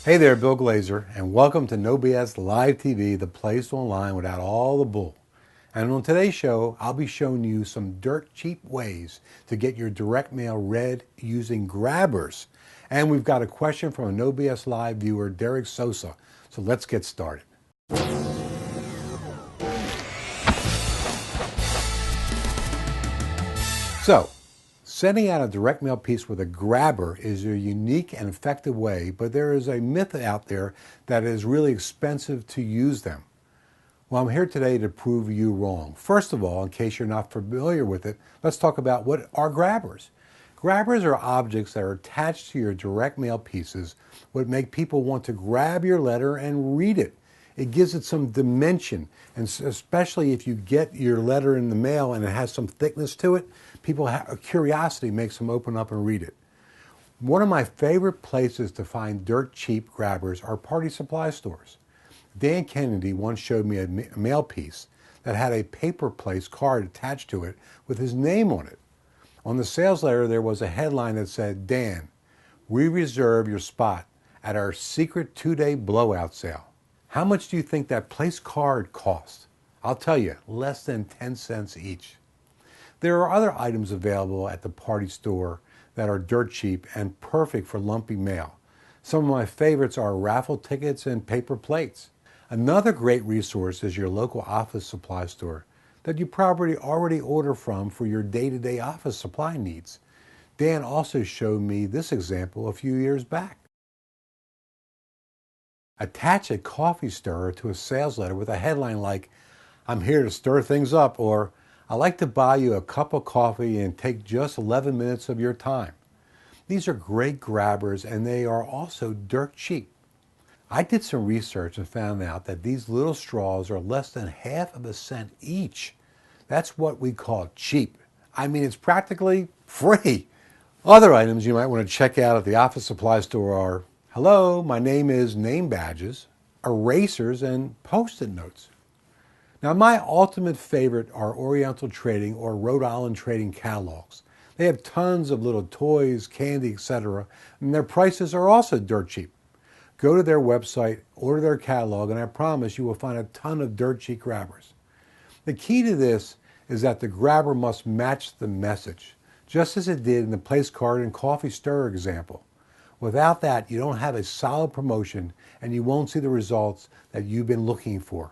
Hey there, Bill Glazer, and welcome to No BS Live TV, the place online without all the bull. And on today's show, I'll be showing you some dirt cheap ways to get your direct mail read using grabbers. And we've got a question from a No BS Live viewer, Derek Sosa. So let's get started. So, sending out a direct mail piece with a grabber is a unique and effective way, but there is a myth out there that it is really expensive to use them. Well, I'm here today to prove you wrong. First of all, in case you're not familiar with it, let's talk about what are grabbers. Grabbers are objects that are attached to your direct mail pieces that make people want to grab your letter and read it. It gives it some dimension, and especially if you get your letter in the mail and it has some thickness to it, curiosity makes them open up and read it. One of my favorite places to find dirt cheap grabbers are party supply stores. Dan Kennedy once showed me a mail piece that had a paper place card attached to it with his name on it. On the sales letter, there was a headline that said, "Dan, we reserve your spot at our secret 2-day blowout sale." How much do you think that place card cost? I'll tell you, less than 10 cents each. There are other items available at the party store that are dirt cheap and perfect for lumpy mail. Some of my favorites are raffle tickets and paper plates. Another great resource is your local office supply store that you probably already order from for your day-to-day office supply needs. Dan also showed me this example a few years back. Attach a coffee stirrer to a sales letter with a headline like, "I'm here to stir things up," or "I'd like to buy you a cup of coffee and take just 11 minutes of your time." These are great grabbers and they are also dirt cheap. I did some research and found out that these little straws are less than half of a cent each. That's what we call cheap. I mean, it's practically free. Other items you might want to check out at the office supply store are, "Hello, my name is," name badges, erasers, and Post-it notes. Now, my ultimate favorite are Oriental Trading or Rhode Island Trading catalogs. They have tons of little toys, candy, etc., and their prices are also dirt cheap. Go to their website, order their catalog, and I promise you will find a ton of dirt cheap grabbers. The key to this is that the grabber must match the message, just as it did in the place card and coffee stirrer example. Without that, you don't have a solid promotion and you won't see the results that you've been looking for.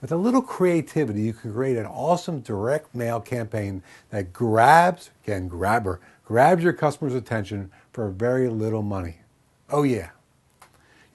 With a little creativity, you can create an awesome direct mail campaign that grabs your customer's attention for very little money. Oh yeah.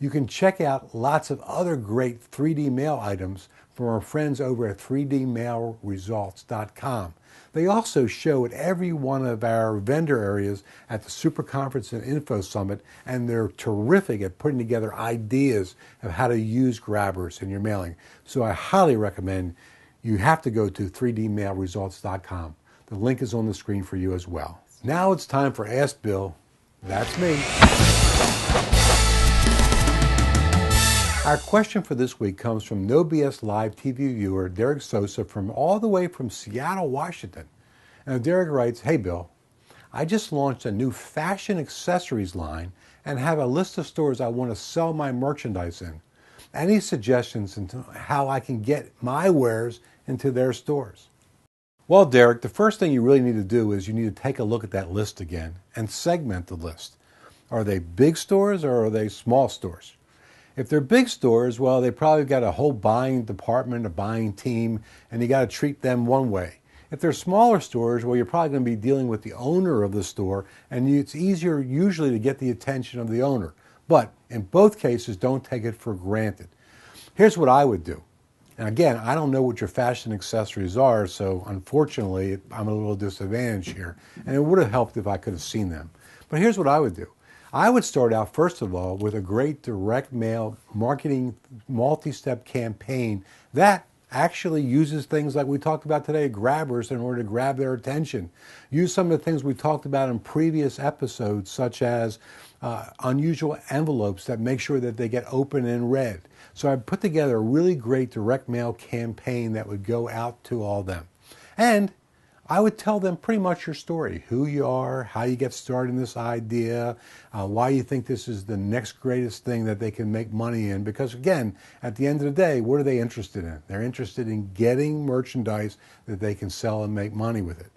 You can check out lots of other great 3D mail items from our friends over at 3dmailresults.com. They also show at every one of our vendor areas at the Super Conference and Info Summit, and they're terrific at putting together ideas of how to use grabbers in your mailing. So I highly recommend you have to go to 3dmailresults.com. The link is on the screen for you as well. Now it's time for Ask Bill. That's me. Our question for this week comes from No BS Live TV viewer Derek Sosa from all the way from Seattle, Washington. And Derek writes, "Hey Bill, I just launched a new fashion accessories line and have a list of stores I want to sell my merchandise in. Any suggestions into how I can get my wares into their stores?" Well, Derek, the first thing you really need to do is you need to take a look at that list again and segment the list. Are they big stores or are they small stores? If they're big stores, well, they probably got a whole buying department, a buying team, and you got to treat them one way. If they're smaller stores, well, you're probably going to be dealing with the owner of the store, and it's easier usually to get the attention of the owner. But in both cases, don't take it for granted. Here's what I would do. And again, I don't know what your fashion accessories are, so unfortunately, I'm a little disadvantaged here. And it would have helped if I could have seen them. But here's what I would do. I would start out, first of all, with a great direct mail marketing multi-step campaign that actually uses things like we talked about today, grabbers, in order to grab their attention. Use some of the things we talked about in previous episodes, such as unusual envelopes that make sure that they get open and read. So I put together a really great direct mail campaign that would go out to all them. And I would tell them pretty much your story, who you are, how you get started in this idea, why you think this is the next greatest thing that they can make money in. Because again, at the end of the day, what are they interested in? They're interested in getting merchandise that they can sell and make money with it.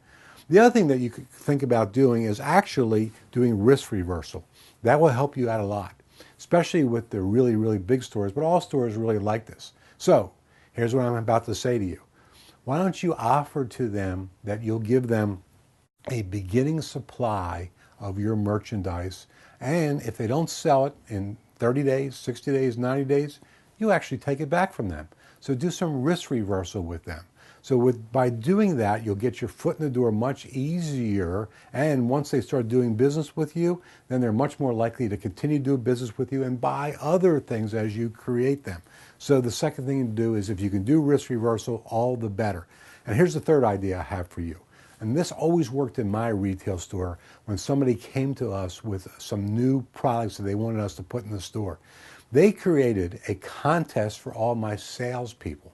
The other thing that you could think about doing is actually doing risk reversal. That will help you out a lot, especially with the really, really big stores, but all stores really like this. So here's what I'm about to say to you. Why don't you offer to them that you'll give them a beginning supply of your merchandise, and if they don't sell it in 30 days, 60 days, 90 days, you actually take it back from them. So do some risk reversal with them. So by doing that, you'll get your foot in the door much easier, and once they start doing business with you, then they're much more likely to continue to do business with you and buy other things as you create them. So the second thing to do is, if you can do risk reversal, all the better. And here's the third idea I have for you. And this always worked in my retail store when somebody came to us with some new products that they wanted us to put in the store. They created a contest for all my salespeople.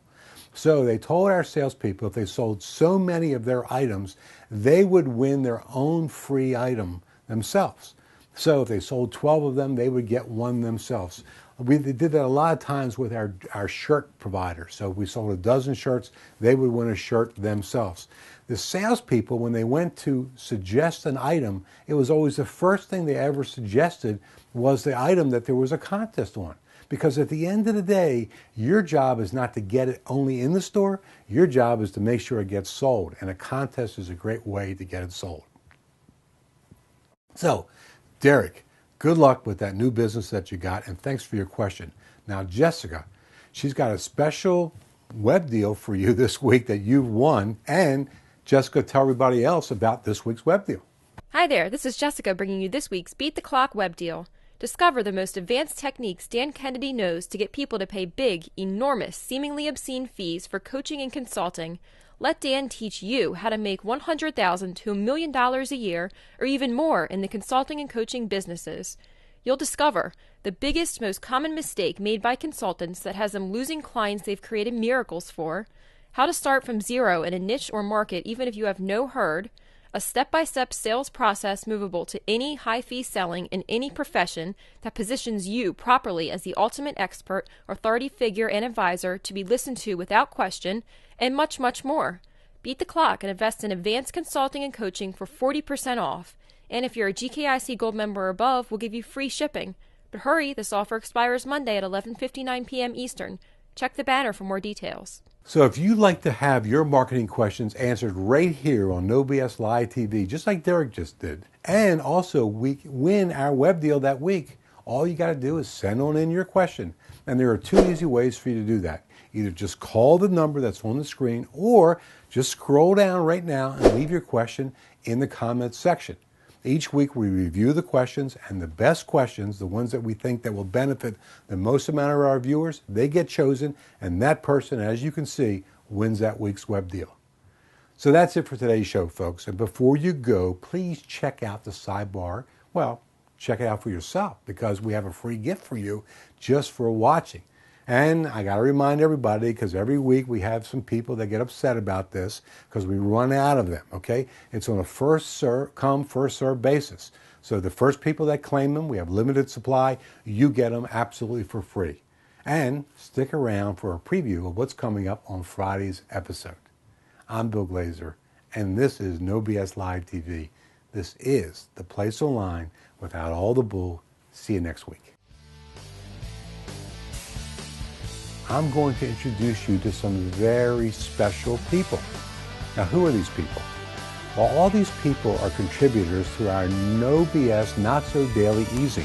So they told our salespeople if they sold so many of their items, they would win their own free item themselves. So if they sold 12 of them, they would get one themselves. We did that a lot of times with our shirt provider. So if we sold a dozen shirts, they would win a shirt themselves. The salespeople, when they went to suggest an item, it was always the first thing they ever suggested was the item that there was a contest on. Because at the end of the day, your job is not to get it only in the store. Your job is to make sure it gets sold. And a contest is a great way to get it sold. So, Derek, good luck with that new business that you got, and thanks for your question. Now, Jessica, she's got a special web deal for you this week that you've won. And Jessica, tell everybody else about this week's web deal. Hi there, this is Jessica bringing you this week's Beat the Clock web deal. Discover the most advanced techniques Dan Kennedy knows to get people to pay big, enormous, seemingly obscene fees for coaching and consulting. Let Dan teach you how to make $100,000 to $1 million a year or even more in the consulting and coaching businesses. You'll discover the biggest, most common mistake made by consultants that has them losing clients they've created miracles for, how to start from zero in a niche or market even if you have no herd, a step-by-step sales process movable to any high-fee selling in any profession that positions you properly as the ultimate expert, authority figure, and advisor to be listened to without question, and much, much more. Beat the clock and invest in advanced consulting and coaching for 40% off. And if you're a GKIC Gold member or above, we'll give you free shipping. But hurry, this offer expires Monday at 11:59 p.m. Eastern. Check the banner for more details. So if you'd like to have your marketing questions answered right here on No BS Live TV, just like Derek just did, and also we win our web deal that week, all you got to do is send on in your question. And there are two easy ways for you to do that. Either just call the number that's on the screen, or just scroll down right now and leave your question in the comments section. Each week we review the questions, and the best questions, the ones that we think that will benefit the most amount of our viewers, they get chosen, and that person, as you can see, wins that week's web deal. So that's it for today's show, folks. And before you go, please check out the sidebar. Well, check it out for yourself, because we have a free gift for you just for watching. And I got to remind everybody, because every week we have some people that get upset about this because we run out of them, okay? It's on a first come, first serve basis. So the first people that claim them, we have limited supply, you get them absolutely for free. And stick around for a preview of what's coming up on Friday's episode. I'm Bill Glazer, and this is No BS Live TV. This is the place online without all the bull. See you next week. I'm going to introduce you to some very special people. Now, who are these people? Well, all these people are contributors to our No BS Not So Daily Easy.